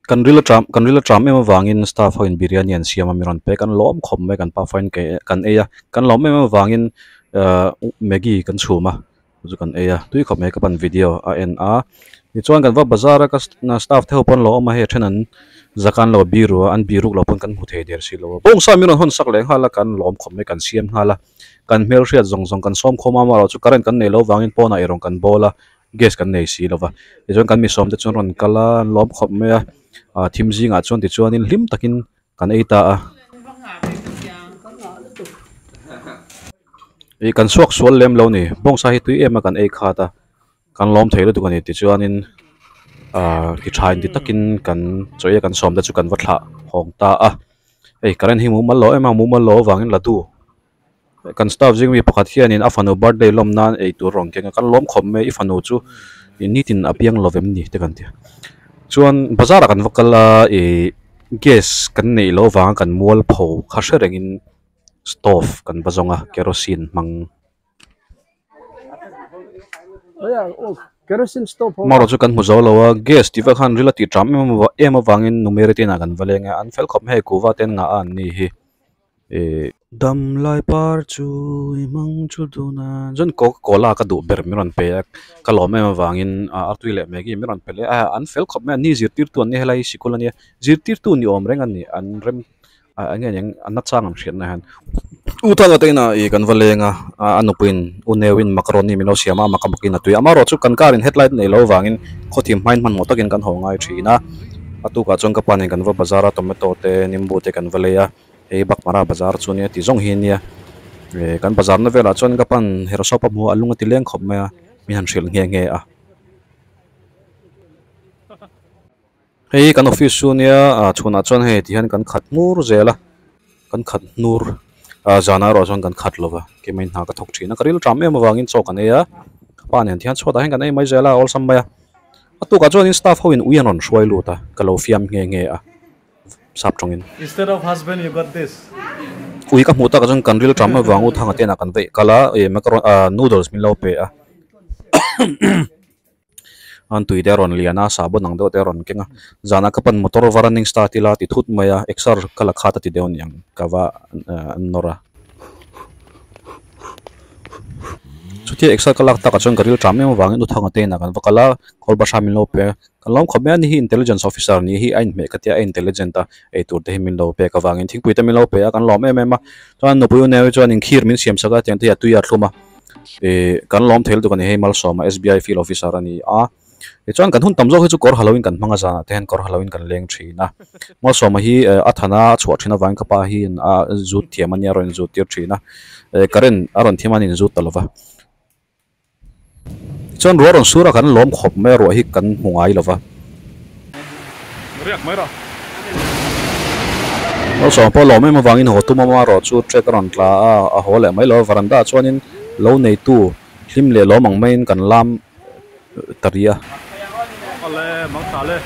kan rila tram em wangin staff ho in biryani an siam amiron pe kan lom khom me kan pa fine ke kan eya kan lom em wangin Maggie kan chuma chu kan eya tui khom me ka pan video a en a ni chuan kan va bazar ka na staff the pon lo ma he thenan zakan lo biru an biru lo pon kan hu the der si lo bong sa miron hon sak le hala kan lom khom me kan siam hala kan mel riat zong zong kan som khoma ma lo chu karen kan nei lo wangin pona erong kan bola gas kan nei si lova e chuan kan mi som te chuan ron kala lom khom me thim zinga chuan ti chuan in hlim takin kan eita a e kan suak sual lem lo ni bong sa hi tui ema kan ei khata kan lom theilo tu kan ti chuan in ki thain ti takin kan choya kan som da chu kan wathla hong ta a ei karen hi mu mal lo ema mu mal lo wangin la tu kan staff jing mi pakhat hian in afano birthday lom nan ei tur rong kenga kan lom khom me ifano chu in nitin apiang lovem ni te kan tia chuan bazar kan vakala e gas kan nei lo wang kan mual pho khasha rengin stove kan bazonga kerosene mang kerosene stove maro chu kan muzo lowa gas ti va khan relati tram em wangin numerity na kan valenga an fel khom he kuwa ten nga an ni hi e dam lai par chu imang chu duna jon cola ka du ber miron pe ka lo me wangin atui le megi miron pe le an fel khop me ni zirtir tu ni helai sikul ani zirtir tu ni om reng ani an rem angeng an chang am hriat na han utanga teina e kan valenga anupuin unewin macaroni mino siama makabukin atui amaro chu kan karin headlight nei lo wangin khothim main man motakin kan hongai thina atu ka chong ka panin kan va bazara tomato te nimbu te kan valeya e bak mara bazar chunia ti zong hi nia e kan bazar na vela chon ka pan hero sopa mu alunga ti leng khop me mi han hril nge nge a hei kan office chunia chuna chon he ti han kan khat nur zela kan khat nur zana ro chon kan khat lova ke main na ka thok thina karil tram em wangin chok an eya pan han thian chota hen kan ei mai zela ol sambaya atu ka chon in staff ho in uyan on shwai lu ta kalo fiam nge nge a sap chongin instead of husband you got this ui ka muta ka jong kan ril tram wangu thanga te na kan ve kala e macaron noodles min lo pe a an tui der on liana sabo nang do der on kenga zana ka pan motor running start ila ti thut maya exar kala khata ti deon yang kawa nora chuti exar kala ta ka jong karil tram me wangin u thanga te na kan vakala kol ba shamin lo pe kalom khome ni hi intelligence officer ni hi ain me katia intelligent ta e tur te min lo pe ka wangin thing pui te min lo pe kan lom em em chuan no puyu ne chuan in khir min siam saka tiang te ya tuya thluma e kan lom thel tu kan he mal soma SBI field officer ani e chuan kan hun tamzo chu kor halloween kan manga jana ten kor halloween kan leng thina mal soma hi athana chhuat thina wang ka pa hi zut thiamania ron zut tir thina karen aron thimanin zut talova chuan roron sura kan lom khop me ro hi kan hungai lova riak mai ra no so po lo me ma wangin ho tu ma ro chu trek ron tla a hole mai lo varanda chuanin lo nei tu hlim le lo mang main kan lam taria ale mang ta le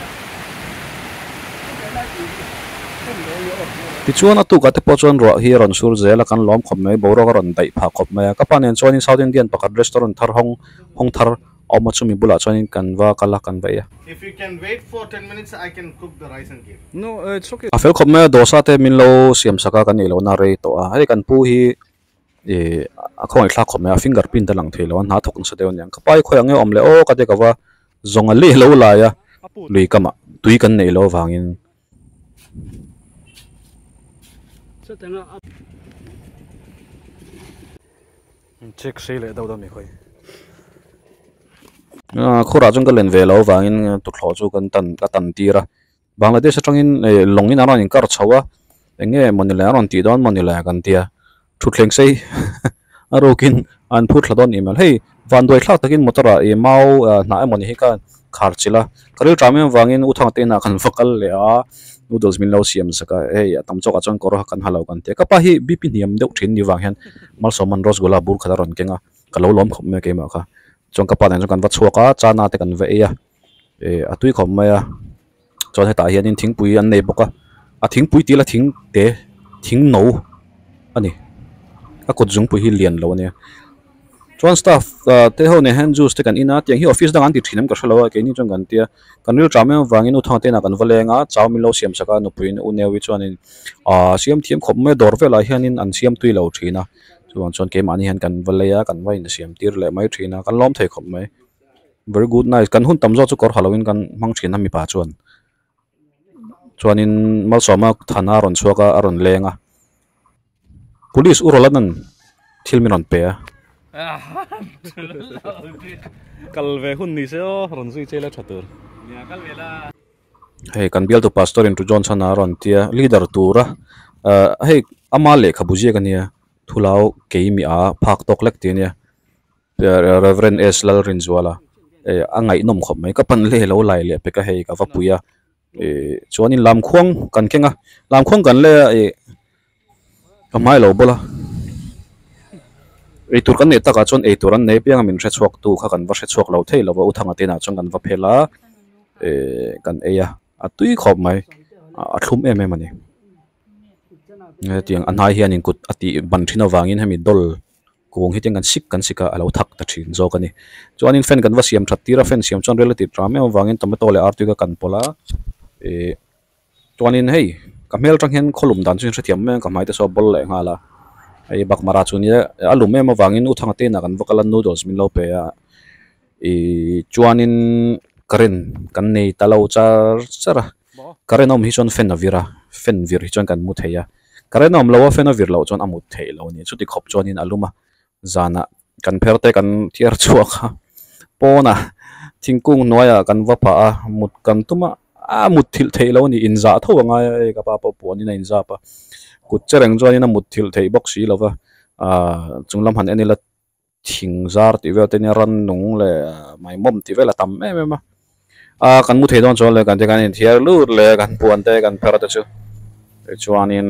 ti chuan atu ka te po chuan ro hi ron sur zela kan lom khop me bo ro ron dai pha khop me ka panen chuanin south indian pakat restaurant thar hong thar oma chumi bula chuanin kan wa kala kan ve ya If you can wait for 10 minutes, I can cook the rice and give. no it's okay a fel khop me dosa te min lo siam saka kan ilo na re to a hai kan pu hi e a khoi thla khop me a fingerprint ta lang thelo na thok sa deon yang ka pai khoi ange omle o ka te ka wa zonga le lo la ya lui kama tui kan nei lo wangin check sei le do mi khoi khura jong ka len ve lo wangin tu thlo chu kan tan tira bangladesh atangin longin aron in kar chawa enge monila aron ti don monila kan tia thutleng sei arokin an phut hladon email hey van doi thla takin motora e mau na emoni hi kan kharchila karil tramem wangin uthang te na kan fakal le a noodles min lo siam saka hey tam choka chon kor kan halo kan te ka pa hi bp niam deuh thin ni wang hen mal soman rosgola bur khadaron kenga kalo lom khom me ke ma kha chong ka pa nen kan wa chuaka chana te kan ve ya e atui khom ma ya chon heta hian in thingpui an nei boka a thingpui tila thing no ani a kut jung pui hi lian lo ne chuan staff te ho ne hand juice te kan ina tiang hi office dang an ti thinam ka hlowa ke ni chong kan tia kan ril tram em wangin u thang te na kan valenga chawmin lo siam saka nu puin u newi chuanin siam thiam khop me dor vela hianin an siam tui lo thina chuan ke mani han kan valaya kan vai na siam tir le mai thina kan lom thei khop mai very good nice kan hun tamzo chu kor halloween kan mang thina mi pa chuanin mal soma thana ron chuaka aron lenga police urolanan thilminon pe Kalve hun ni se o ron zui chela thatur. hey kan bial to pastor into Johnson aron tia leader tura hey amale khabuji kania thulao keimi a phak tok lek tinia reverend eslal rinjwala angai nom khop mai ka pan le lo lai le pe ka hei ka vapuya chuanin lam khuang kan kenga lam khuang kan le amai lo bola tur kan ne taka chon tur an nei piang min hre chuak tu kha kan va hre chuak lo thei lo wa uthanga te na chong kan va phela kan eya atui khop mai a thlum em em ani tiang anhai hian in kut ati ban thina wangin hemi dol kung hi tiang kan sika alo thak ta thin zo kani chuanin fan kan va siam that tira fan siam chon relative drama wangin tomato le artu ka kan pola chuanin hei kamel tang hen kholum dan chin hre thiam me kamai te so bol le ngala ai bak mara chunia alum me wangin uthanga te na kan vokalan noodles min lo pe chuanin karen kan nei talo chara karen om hi chon fen avira fen vir hi chon kan mu theya karen om lo fen avir lo chon amut thei lo ni chuti khop chonin aluma zana kan pherte kan tiar chuaka pona thingkung noya kan vapa mut kan tuma mut thil thei lo ni inza thowanga ka pa po poni na inza pa kut chereng chuanin a mut thil thei box hi lova chunglam han enila thingzar ti ve te ni ran nung le mai mom ti vela tam me me ma kan mu thei don chon le kan te kan in thiar lu le kan puan te kan phera te chu chuanin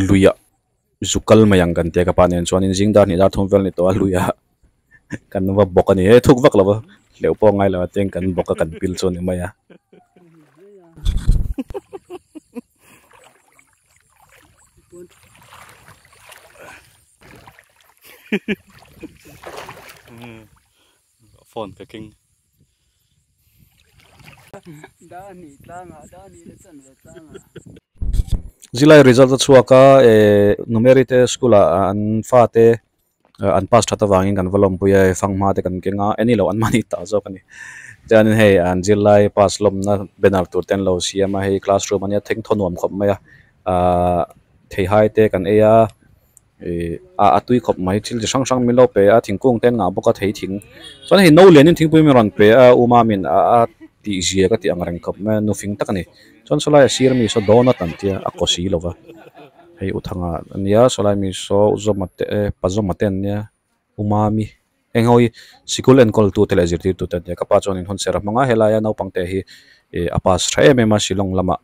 luya zukal mayang kan te ka panen chuanin jingdar ni dar thum vel ni to luya kan va bokani he thuk vak lova leu po ngai la teng kan boka kan pil chon ni maya Phone ka king. zilai result chuaka numerite school an fate an pass thata wangin kan valom puya fangma te kan kenga any lo an mani ta zo kani then hey an zilai pass lom na benar tur ten lo siama hey classroom ania theng thonom khop maya thei hai te kan eya atui khop mai thil sang sang milo pe a thingkung ten nga boka thei thing chon hey no lenin thingpui mi ron pe uma min ti zia ka ti angreng khop me nu fing takani chon solai sir mi so donut an tia akosi lova hei uthanga ania solai mi so uzomate pazomaten nia umami engoi sikul en kol tu tele zirti tu tan ka pa chon in hon sera manga helaya no pangte hi apas thai me ma silong lama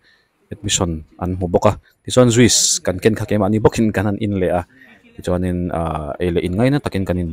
admission an mu boka ti chon juice kan ken kha ke ma ni bokin kanan in le a ti chon in ele in ngai na takin kanin